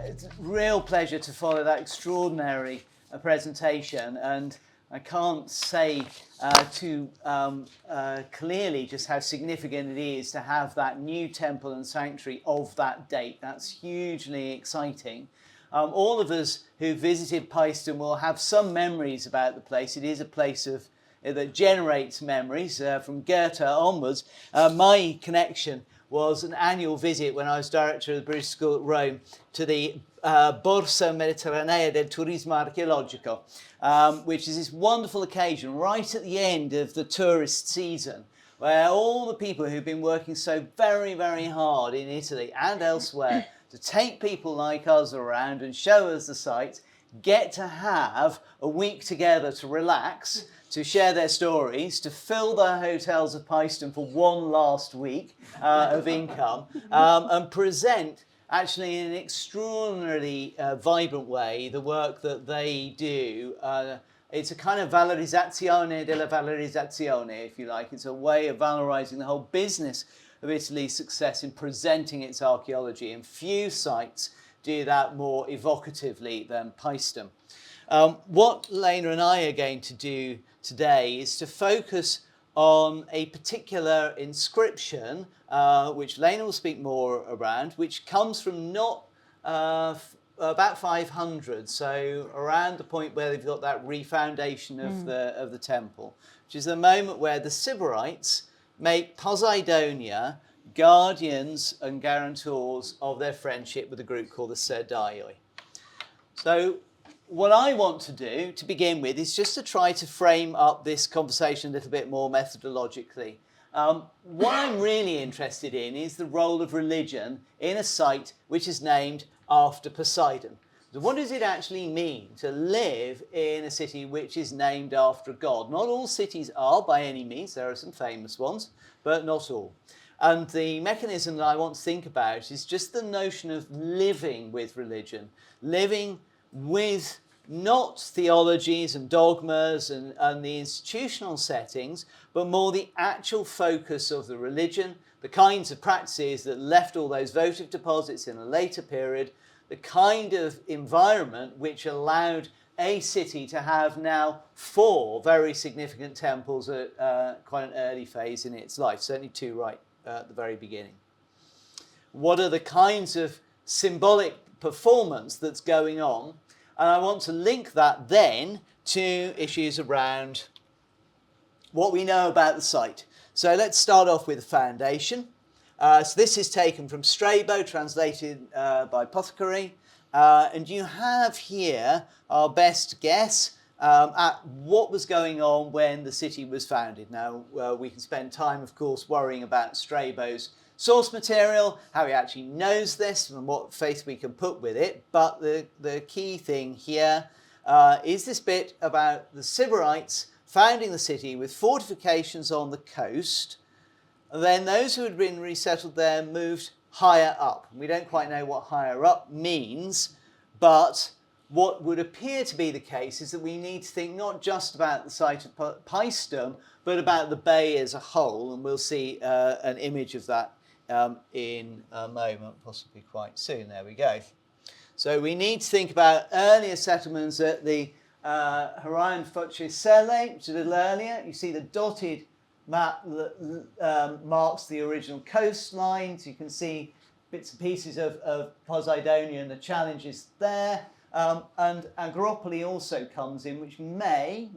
it's a real pleasure to follow that extraordinary presentation, and I can't say too clearly just how significant it is to have that new temple and sanctuary of that date. That's hugely exciting. All of us who visited Poseidon will have some memories about the place. It is a place that generates memories from Goethe onwards. My connection was an annual visit when I was director of the British School at Rome to the Borsa Mediterranea del Turismo Archeologico, which is this wonderful occasion right at the end of the tourist season, where all the people who've been working so very, very hard in Italy and elsewhere to take people like us around and show us the sights get to have a week together to relax, to share their stories, to fill their hotels of Poseidon for one last week of income, and present actually in an extraordinarily vibrant way the work that they do. It's a kind of valorizzazione della valorizzazione, if you like. It's a way of valorizing the whole business of Italy's success in presenting its archaeology, and few sites do that more evocatively than Poseidon. What Lena and I are going to do today is to focus on a particular inscription, which Lena will speak more around, which comes from not about 500, so around the point where they've got that refoundation of the temple, which is the moment where the Sybarites make Poseidonia guardians and guarantors of their friendship with a group called the Serdaioi. So what I want to do to begin with is just to try to frame up this conversation a little bit more methodologically. What I'm really interested in is the role of religion in a site which is named after Poseidon. So what does it actually mean to live in a city which is named after a god? Not all cities are by any means. There are some famous ones, but not all. And the mechanism that I want to think about is just the notion of living with religion, living with not theologies and dogmas and the institutional settings, but more the actual focus of the religion, the kinds of practices that left all those votive deposits in a later period, the kind of environment which allowed a city to have now 4 very significant temples at quite an early phase in its life, certainly 2 right at the very beginning. What are the kinds of symbolic performance that's going on? And I want to link that then to issues around what we know about the site. So let's start off with the foundation. So this is taken from Strabo, translated by Apothecary. And you have here our best guess at what was going on when the city was founded. Now, we can spend time, of course, worrying about Strabo's source material, how he actually knows this and what faith we can put with it. But the key thing here is this bit about the Sybarites founding the city with fortifications on the coast. And then those who had been resettled there moved higher up. We don't quite know what higher up means, but what would appear to be the case is that we need to think not just about the site of Poseidon, but about the bay as a whole, and we'll see an image of that in a moment, possibly quite soon. There we go. So we need to think about earlier settlements at the Horion Fociselle, which is a little earlier. You see the dotted map that marks the original coastline. So you can see bits and pieces of Poseidonia and the challenges there. And Agropoli also comes in, which may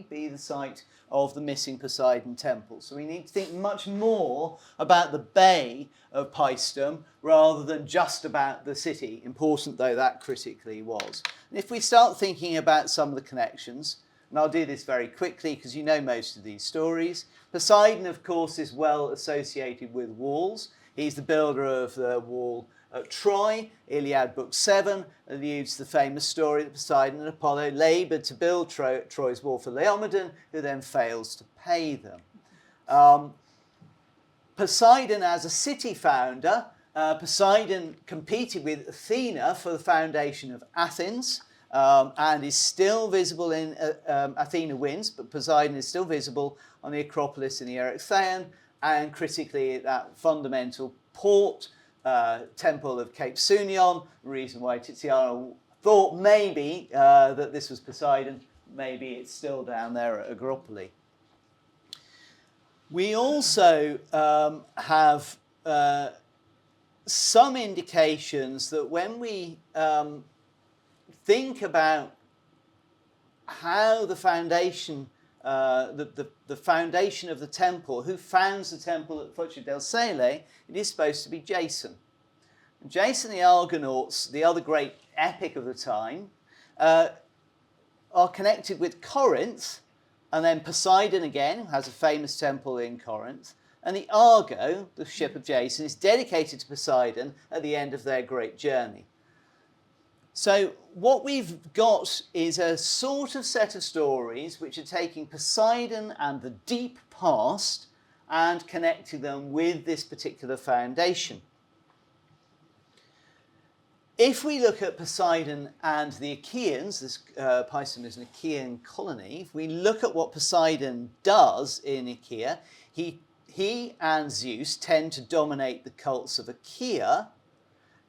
be the site of the missing Poseidon temple. So we need to think much more about the bay of Poseidon rather than just about the city, important though that critically was. And if we start thinking about some of the connections, and I'll do this very quickly because you know most of these stories. Poseidon, of course, is well associated with walls. He's the builder of the wall at Troy. Iliad Book 7 alludes to the famous story that Poseidon and Apollo laboured to build Troy's wall for Laomedon, who then fails to pay them. Poseidon as a city founder, Poseidon competed with Athena for the foundation of Athens, and is still visible in, Athena wins, but Poseidon is still visible on the Acropolis in the Erechtheion, and critically that fundamental port temple of Cape Sunion. The reason why Tiziano thought maybe that this was Poseidon, maybe it's still down there at Agropoli. We also have some indications that when we think about how the foundation, the foundation of the temple, who founds the temple at Foce del Sele, it is supposed to be Jason. Jason the Argonauts, the other great epic of the time, are connected with Corinth, and then Poseidon again, who has a famous temple in Corinth, and the Argo, the ship of Jason, is dedicated to Poseidon at the end of their great journey. So what we've got is a sort of set of stories which are taking Poseidon and the deep past and connecting them with this particular foundation. If we look at Poseidon and the Achaeans, this Poseidon is an Achaean colony, if we look at what Poseidon does in Achaea, he and Zeus tend to dominate the cults of Achaea.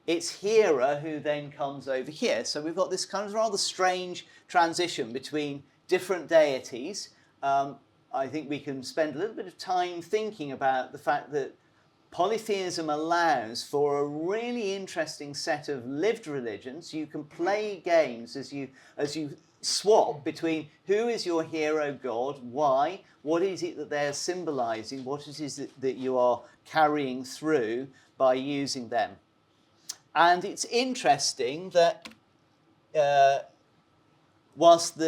It's Hera who then comes over here. So we've got this kind of rather strange transition between different deities. I think we can spend a little bit of time thinking about the fact that polytheism allows for a really interesting set of lived religions. You can play games as you swap between who is your hero god, why, what is it that they're symbolizing, what it is that you are carrying through by using them. And it's interesting that whilst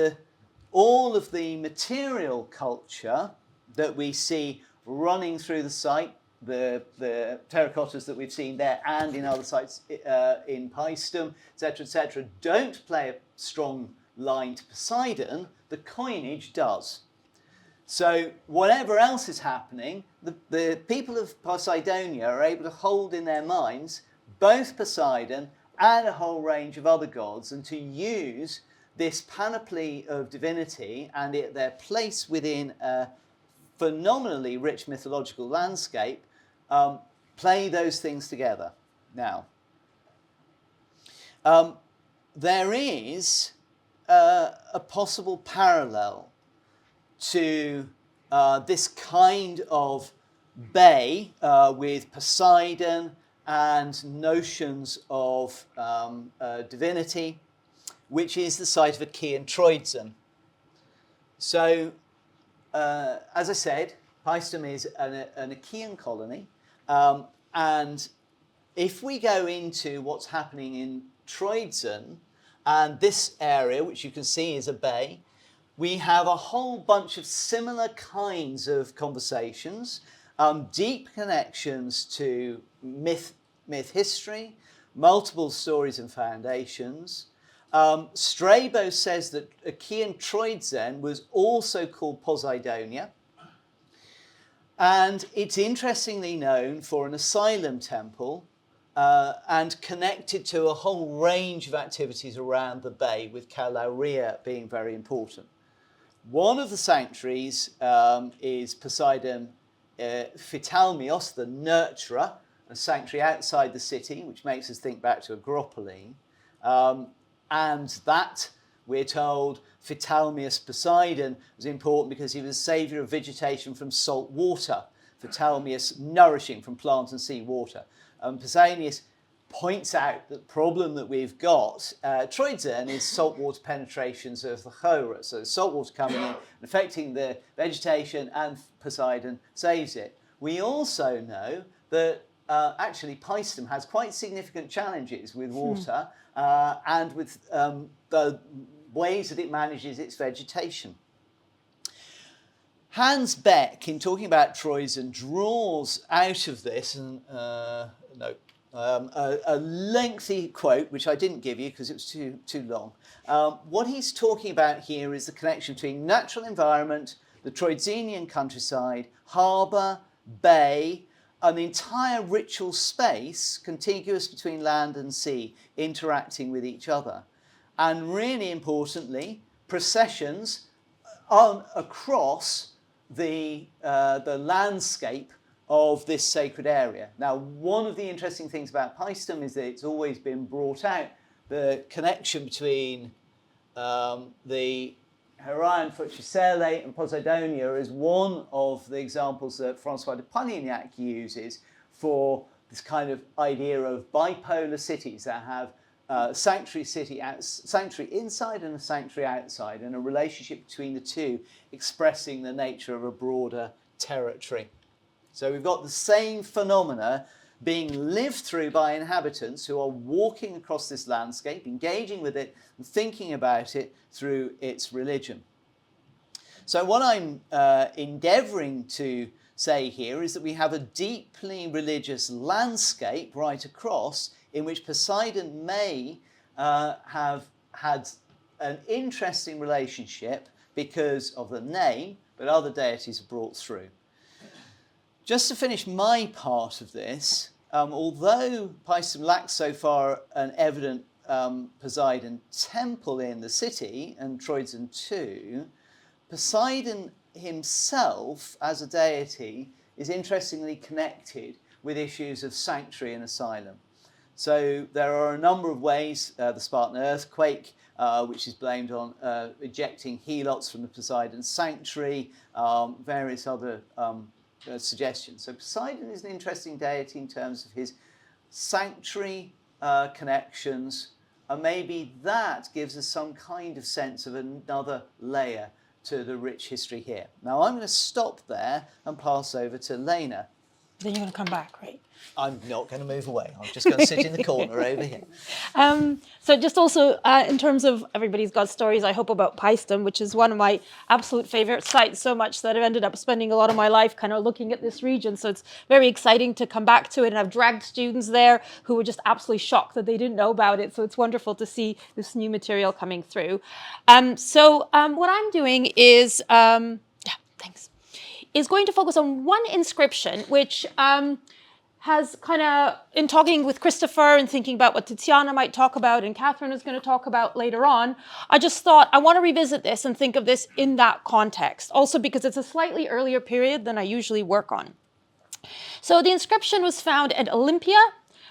all of the material culture that we see running through the site, the terracottas that we've seen there and in other sites in Paestum, etc., don't play a strong line to Poseidon, the coinage does. So whatever else is happening, the people of Poseidonia are able to hold in their minds both Poseidon and a whole range of other gods, and to use this panoply of divinity and their place within a phenomenally rich mythological landscape, play those things together. Now, there is a possible parallel to this kind of bay with Poseidon and notions of divinity, which is the site of Achaean Troidzon. So, as I said, Paestum is an Achaean colony, and if we go into what's happening in Troidzon, and this area, which you can see is a bay, we have a whole bunch of similar kinds of conversations, deep connections to myth history, multiple stories and foundations. Strabo says that Achaean Troidzon was also called Poseidonia, and it's interestingly known for an asylum temple and connected to a whole range of activities around the bay, with Kalauria being very important. One of the sanctuaries is Poseidon Phytalmios, the nurturer, a sanctuary outside the city, which makes us think back to Agropoli. And that, we're told, Phytalmius Poseidon was important because he was a saviour of vegetation from salt water. Phytalmius nourishing from plant and sea water. Pausanias points out the problem that we've got, Troidzon, is saltwater penetrations of the Chora. So saltwater coming in and affecting the vegetation, and Poseidon saves it. We also know that actually Paestum has quite significant challenges with water and with the ways that it manages its vegetation. Hans Beck, in talking about Troidzon, draws out of this a lengthy quote, which I didn't give you because it was too long. What he's talking about here is the connection between natural environment, the Troidzonian countryside, harbour, bay, an entire ritual space contiguous between land and sea interacting with each other. And really importantly, processions across the landscape of this sacred area. Now, one of the interesting things about Paestum is that it's always been brought out, the connection between the Heraeon Futricelle and Poseidonia is one of the examples that Francois de Polignac uses for this kind of idea of bipolar cities that have sanctuary inside and a sanctuary outside, and a relationship between the two expressing the nature of a broader territory. So we've got the same phenomena being lived through by inhabitants who are walking across this landscape, engaging with it and thinking about it through its religion. So what I'm endeavouring to say here is that we have a deeply religious landscape right across, in which Poseidon may have had an interesting relationship because of the name, but other deities are brought through. Just to finish my part of this, although Paestum lacks so far an evident Poseidon temple in the city, and Troezen too, Poseidon himself as a deity is interestingly connected with issues of sanctuary and asylum. So there are a number of ways, the Spartan earthquake, which is blamed on ejecting helots from the Poseidon sanctuary, various other suggestions. So Poseidon is an interesting deity in terms of his sanctuary connections, and maybe that gives us some kind of sense of another layer to the rich history here. Now I'm going to stop there and pass over to Lena. Then you're going to come back, right? I'm not going to move away. I'm just going to sit in the corner over here. So just also in terms of everybody's got stories, I hope, about Paestum, which is one of my absolute favorite sites, so much that I've ended up spending a lot of my life kind of looking at this region. So it's very exciting to come back to it. And I've dragged students there who were just absolutely shocked that they didn't know about it. So it's wonderful to see this new material coming through. What I'm doing is, is going to focus on one inscription, which has kind of, in talking with Christopher and thinking about what Tiziana might talk about and Catherine is going to talk about later on, I just thought I want to revisit this and think of this in that context. Also because it's a slightly earlier period than I usually work on. So the inscription was found at Olympia,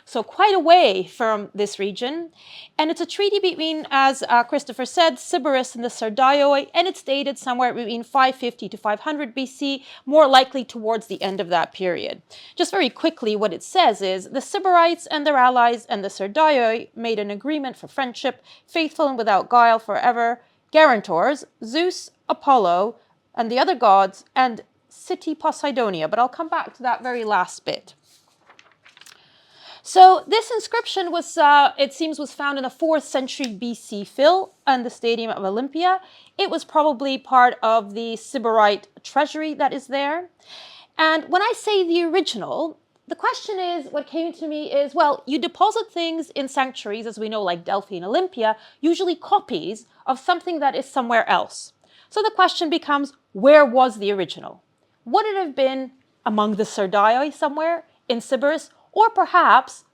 so quite away from this region. And it's a treaty between, as Christopher said, Sybaris and the Sardaioi, and it's dated somewhere between 550 to 500 BC, more likely towards the end of that period. Just very quickly, what it says is, the Sybarites and their allies and the Sardaioi made an agreement for friendship, faithful and without guile forever, guarantors, Zeus, Apollo, and the other gods, and city Poseidonia. But I'll come back to that very last bit. So this inscription was, it seems, was found in the 4th century BC Phil and the Stadium of Olympia. It was probably part of the Sybarite treasury that is there. And when I say the original, the question is, what came to me is, well, you deposit things in sanctuaries, as we know, like Delphi and Olympia, usually copies of something that is somewhere else. So the question becomes, where was the original? Would it have been among the Sardaioi somewhere in Sybaris, or perhaps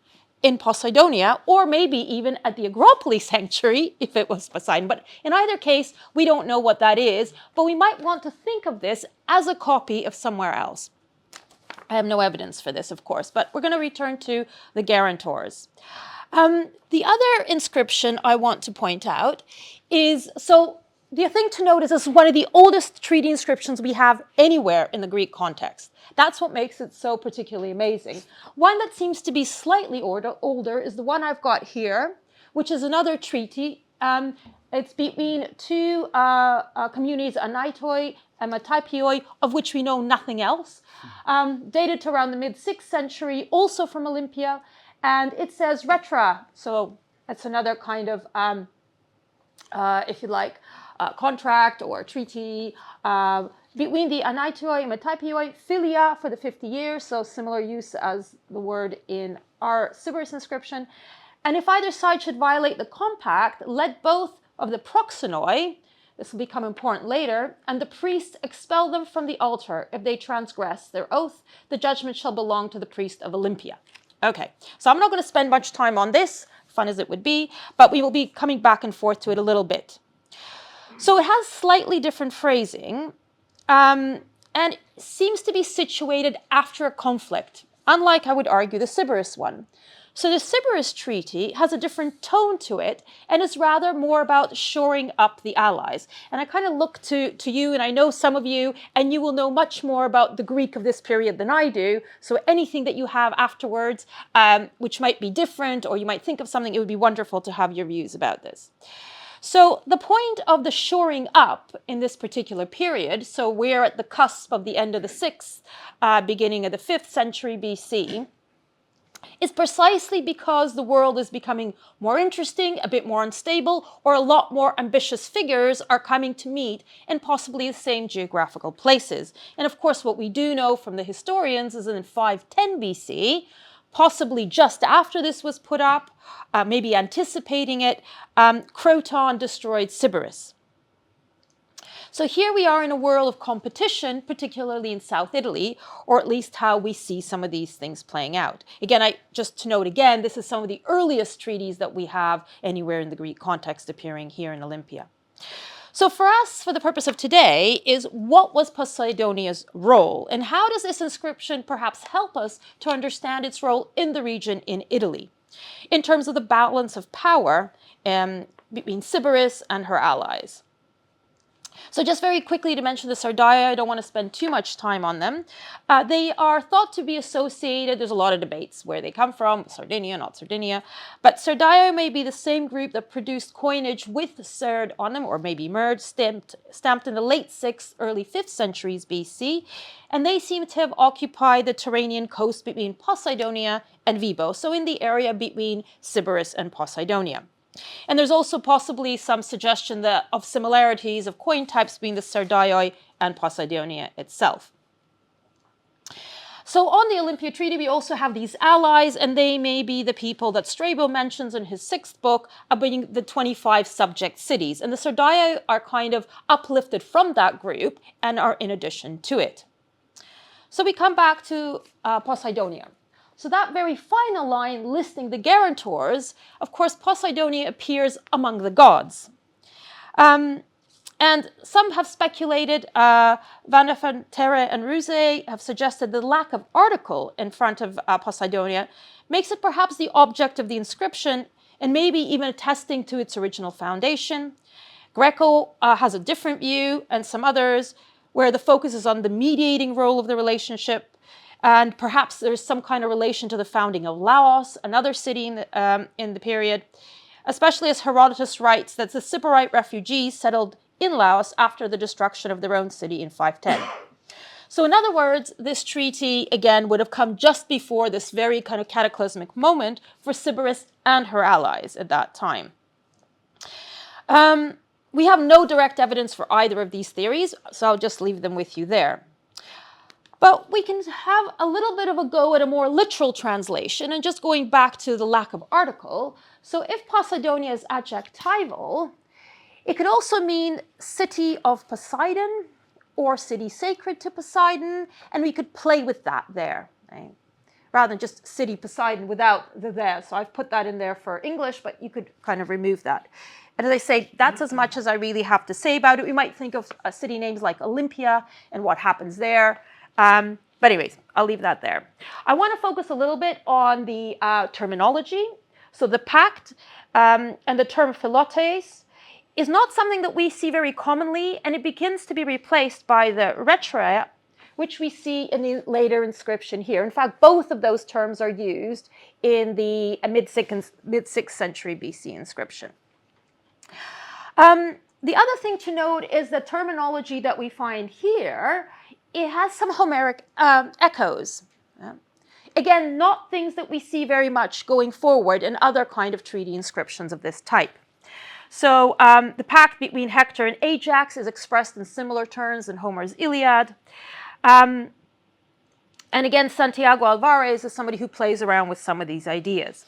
in Poseidonia, or maybe even at the Agropoli sanctuary, if it was Poseidon. But in either case, we don't know what that is, but we might want to think of this as a copy of somewhere else. I have no evidence for this, of course, but we're going to return to the guarantors. The other inscription I want to point out is, so the thing to note is this is one of the oldest treaty inscriptions we have anywhere in the Greek context. That's what makes it so particularly amazing. One that seems to be slightly older is the one I've got here, which is another treaty. It's between two communities, Anaitoi and Metaipioi, of which we know nothing else, dated to around the mid-6th century, also from Olympia. And it says retra, so it's another kind of, if you like, contract or treaty between the Anaitoi and Metaipioi, philia for the 50 years, so similar use as the word in our Sybaris inscription. And if either side should violate the compact, let both of the proxenoi, this will become important later, and the priest expel them from the altar. If they transgress their oath, the judgment shall belong to the priest of Olympia. Okay, so I'm not going to spend much time on this, fun as it would be, but we will be coming back and forth to it a little bit. So it has slightly different phrasing. and seems to be situated after a conflict, unlike, I would argue, the Sybaris one. So the Sybaris Treaty has a different tone to it and is rather more about shoring up the allies. And I kind of look to you, and I know some of you, and you will know much more about the Greek of this period than I do. So anything that you have afterwards, which might be different, or you might think of something, it would be wonderful to have your views about this. So the point of the shoring up in this particular period, so we're at the cusp of the end of the 6th, beginning of the 5th century BC, is precisely because the world is becoming more interesting, a bit more unstable, or a lot more ambitious figures are coming to meet in possibly the same geographical places. And of course, what we do know from the historians is that in 510 BC, possibly just after this was put up, maybe anticipating it, Croton destroyed Sybaris. So here we are in a world of competition, particularly in South Italy, or at least how we see some of these things playing out. Again, just to note again, this is some of the earliest treaties that we have anywhere in the Greek context appearing here in Olympia. So for us, for the purpose of today, is what was Poseidonia's role? And how does this inscription perhaps help us to understand its role in the region in Italy, in terms of the balance of power between Sybaris and her allies? So just very quickly to mention the Sardaii, I don't want to spend too much time on them. They are thought to be associated, there's a lot of debates where they come from, Sardinia, not Sardinia, but Sardaii may be the same group that produced coinage with Sard on them, or maybe merged, stamped in the late 6th, early 5th centuries BC, and they seem to have occupied the Tyrrhenian coast between Poseidonia and Vibo, so in the area between Sybaris and Poseidonia. And there's also possibly some suggestion of similarities of coin types between the Sardaii and Poseidonia itself. So on the Olympia Treaty, we also have these allies, and they may be the people that Strabo mentions in his 6th book, being the 25 subject cities. And the Sardaii are kind of uplifted from that group and are in addition to it. So we come back to Poseidonia. So that very final line listing the guarantors, of course, Poseidonia appears among the gods. And some have speculated, Van der Terre and Ruse have suggested the lack of article in front of Poseidonia makes it perhaps the object of the inscription and maybe even attesting to its original foundation. Greco has a different view, and some others, where the focus is on the mediating role of the relationship. And perhaps there's some kind of relation to the founding of Laos, another city in the period, especially as Herodotus writes that the Sybarite refugees settled in Laos after the destruction of their own city in 510. So in other words, this treaty, again, would have come just before this very kind of cataclysmic moment for Sybaris and her allies at that time. We have no direct evidence for either of these theories, so I'll just leave them with you there. But we can have a little bit of a go at a more literal translation, and just going back to the lack of article. So if Poseidonia is adjectival, it could also mean city of Poseidon or city sacred to Poseidon, and we could play with that there, right? Rather than just city Poseidon without the there. So I've put that in there for English, but you could kind of remove that. And as I say, that's as much as I really have to say about it. We might think of city names like Olympia and what happens there. But anyways, I'll leave that there. I want to focus a little bit on the terminology. So the pact and the term philotes is not something that we see very commonly, and it begins to be replaced by the retra, which we see in the later inscription here. In fact, both of those terms are used in the mid-6th century BC inscription. The other thing to note is the terminology that we find here, it has some Homeric echoes. Again, not things that we see very much going forward in other kind of treaty inscriptions of this type. So the pact between Hector and Ajax is expressed in similar terms in Homer's Iliad. And again, Santiago Alvarez is somebody who plays around with some of these ideas.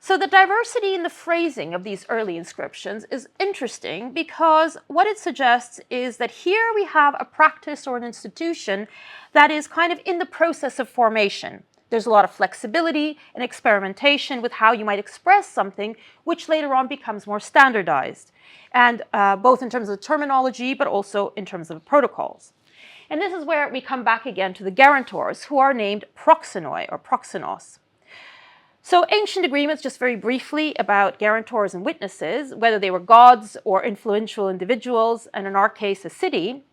So the diversity in the phrasing of these early inscriptions is interesting because what it suggests is that here we have a practice or an institution that is kind of in the process of formation. There's a lot of flexibility and experimentation with how you might express something, which later on becomes more standardized, and both in terms of the terminology, but also in terms of the protocols. And this is where we come back again to the guarantors, who are named proxenoi or proxenos. So ancient agreements, just very briefly, about guarantors and witnesses, whether they were gods or influential individuals, and in our case, a city,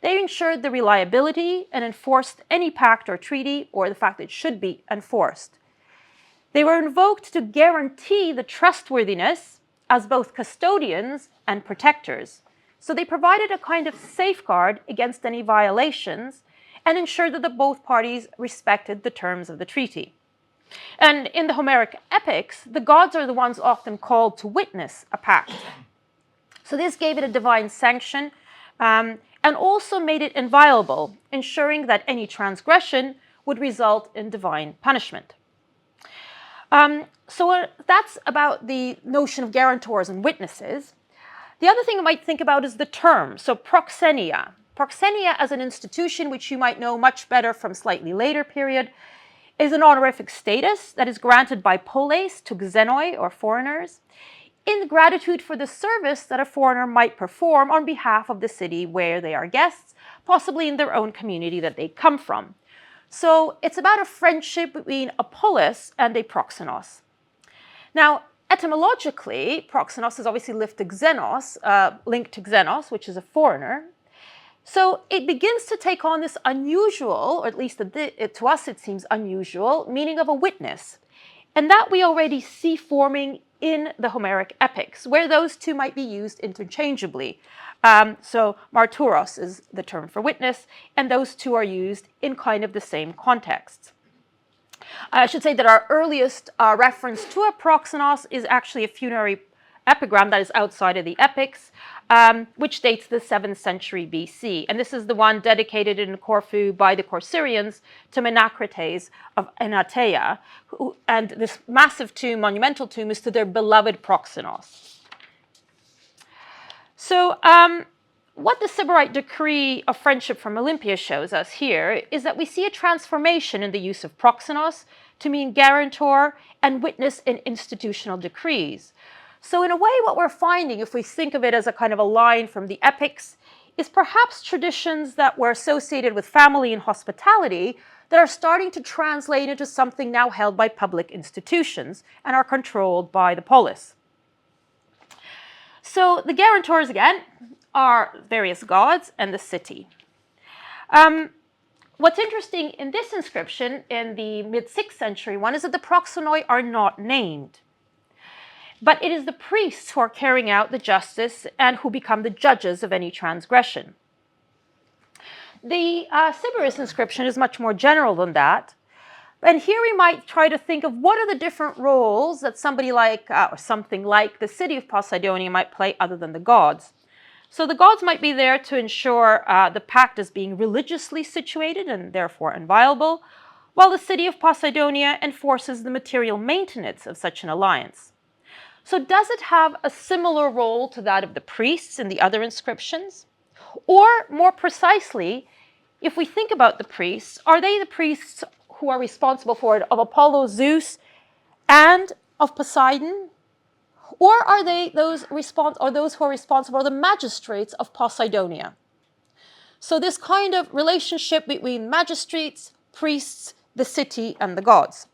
they ensured the reliability and enforced any pact or treaty, or the fact that it should be enforced. They were invoked to guarantee the trustworthiness as both custodians and protectors. So they provided a kind of safeguard against any violations and ensured that both parties respected the terms of the treaty. And in the Homeric epics, the gods are the ones often called to witness a pact. So this gave it a divine sanction, and also made it inviolable, ensuring that any transgression would result in divine punishment. So that's about the notion of guarantors and witnesses. The other thing you might think about is the term, so proxenia. Proxenia as an institution, which you might know much better from slightly later period, is an honorific status that is granted by polis to xenoi, or foreigners, in gratitude for the service that a foreigner might perform on behalf of the city where they are guests, possibly in their own community that they come from. So it's about a friendship between a polis and a proxenos. Now, etymologically, proxenos is obviously linked to xenos, which is a foreigner. So it begins to take on this unusual, or at least to us it seems unusual, meaning of a witness. And that we already see forming in the Homeric epics, where those two might be used interchangeably. So marturos is the term for witness, and those two are used in kind of the same contexts. I should say that our earliest reference to a proxenos is actually a funerary epigram that is outside of the epics, which dates the 7th century BC. And this is the one dedicated in Corfu by the Corcyrians to Menacrates of Anateia. And this massive tomb, monumental tomb, is to their beloved proxenos. So what the Sybarite decree of friendship from Olympia shows us here is that we see a transformation in the use of proxenos to mean guarantor and witness in institutional decrees. So in a way, what we're finding, if we think of it as a kind of a line from the epics, is perhaps traditions that were associated with family and hospitality that are starting to translate into something now held by public institutions and are controlled by the polis. So the guarantors, again, are various gods and the city. What's interesting in this inscription, in the mid-6th century one, is that the proxenoi are not named. But it is the priests who are carrying out the justice and who become the judges of any transgression. The Sybaris inscription is much more general than that. And here we might try to think of what are the different roles that somebody like, or something like the city of Poseidonia might play other than the gods. So the gods might be there to ensure the pact is being religiously situated and therefore inviolable, while the city of Poseidonia enforces the material maintenance of such an alliance. So does it have a similar role to that of the priests in the other inscriptions? Or more precisely, if we think about the priests, are they the priests who are responsible for it of Apollo, Zeus, and of Poseidon? Or are they those who are responsible for the magistrates of Poseidonia? So this kind of relationship between magistrates, priests, the city, and the gods.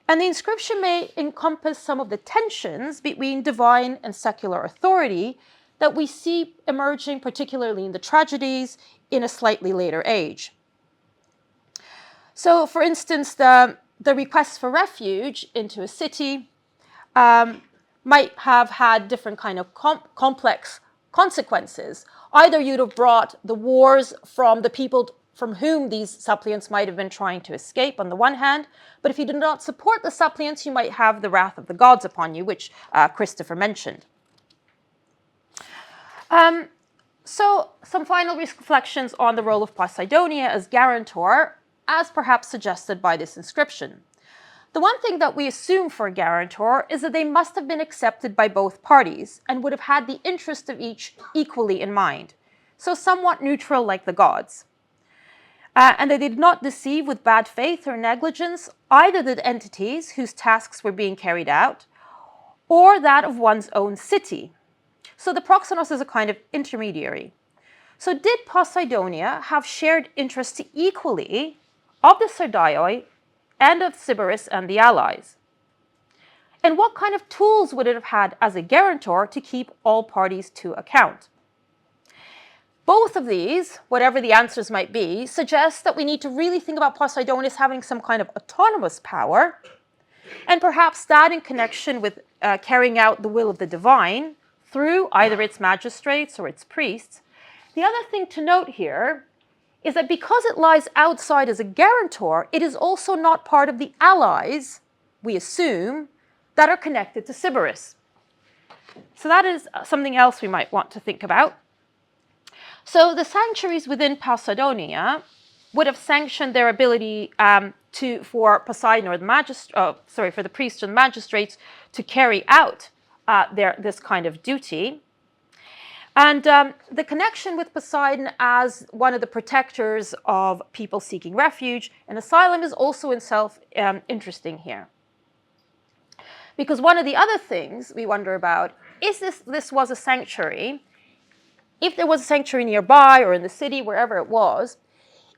And the inscription may encompass some of the tensions between divine and secular authority that we see emerging, particularly in the tragedies, in a slightly later age. So, for instance, the request for refuge into a city might have had different kind of complex consequences. Either you'd have brought the wars from the people from whom these suppliants might have been trying to escape on the one hand, but if you did not support the suppliants, you might have the wrath of the gods upon you, which Christopher mentioned. So some final reflections on the role of Poseidonia as guarantor, as perhaps suggested by this inscription. The one thing that we assume for a guarantor is that they must have been accepted by both parties and would have had the interest of each equally in mind, so somewhat neutral like the gods. and they did not deceive with bad faith or negligence either the entities whose tasks were being carried out or that of one's own city. So the proxenos is a kind of intermediary. So did Poseidonia have shared interests equally of the Serdaioi and of Sybaris and the allies? And what kind of tools would it have had as a guarantor to keep all parties to account? Both of these, whatever the answers might be, suggest that we need to really think about Poseidon as having some kind of autonomous power, and perhaps that in connection with carrying out the will of the divine through either its magistrates or its priests. The other thing to note here is that because it lies outside as a guarantor, it is also not part of the allies, we assume, that are connected to Sybaris. So that is something else we might want to think about. So the sanctuaries within Poseidonia would have sanctioned their ability for Poseidon or for the priests and magistrates to carry out this kind of duty. And the connection with Poseidon as one of the protectors of people seeking refuge and asylum is also in itself interesting here. Because one of the other things we wonder about is this was a sanctuary. If there was a sanctuary nearby or in the city, wherever it was,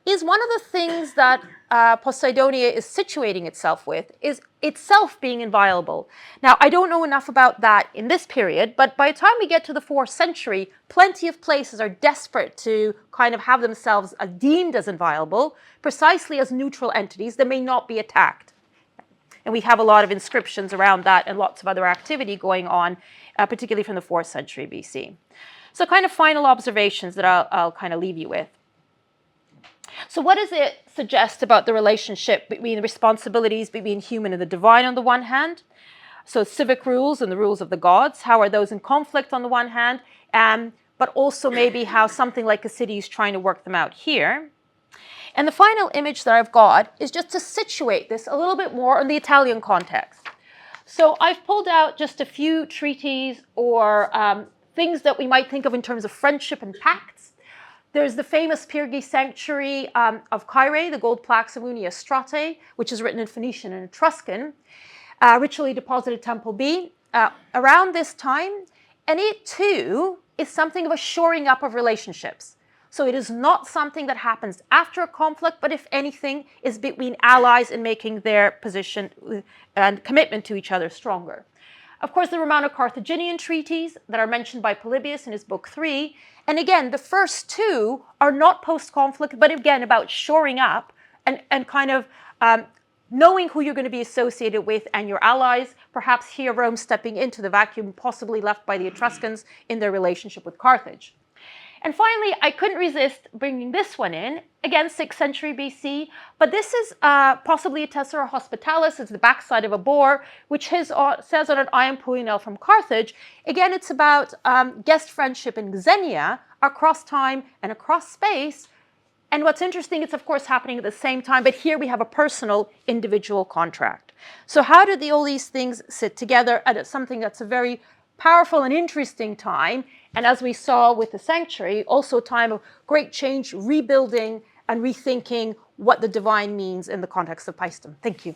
is one of the things that Poseidonia is situating itself with is itself being inviolable. Now, I don't know enough about that in this period, but by the time we get to the 4th century, plenty of places are desperate to kind of have themselves deemed as inviolable, precisely as neutral entities that may not be attacked. And we have a lot of inscriptions around that and lots of other activity going on, particularly from the 4th century BC. So kind of final observations that I'll kind of leave you with. So what does it suggest about the relationship between the responsibilities between human and the divine on the one hand? So civic rules and the rules of the gods, how are those in conflict on the one hand, but also maybe how something like a city is trying to work them out here. And the final image that I've got is just to situate this a little bit more in the Italian context. So I've pulled out just a few treaties or things that we might think of in terms of friendship and pacts. There's the famous Pyrgi sanctuary of Caere, the gold plaques of Unia Strate, which is written in Phoenician and Etruscan, ritually deposited Temple B around this time. And it too is something of a shoring up of relationships. So it is not something that happens after a conflict, but if anything, is between allies in making their position and commitment to each other stronger. Of course, the Romano-Carthaginian treaties that are mentioned by Polybius in his book 3. And again, the first two are not post-conflict, but again, about shoring up and kind of knowing who you're going to be associated with and your allies, perhaps here Rome stepping into the vacuum possibly left by the Etruscans in their relationship with Carthage. And finally, I couldn't resist bringing this one in, again, 6th century BC, but this is possibly a tessera hospitalis. It's the backside of a boar, which says on an iron puinel from Carthage. Again, it's about guest friendship in Xenia across time and across space. And what's interesting, it's of course happening at the same time, but here we have a personal individual contract. So how did all these things sit together? And it's something that's a very powerful and interesting time. And as we saw with the sanctuary, also a time of great change, rebuilding and rethinking what the divine means in the context of Paestum. Thank you.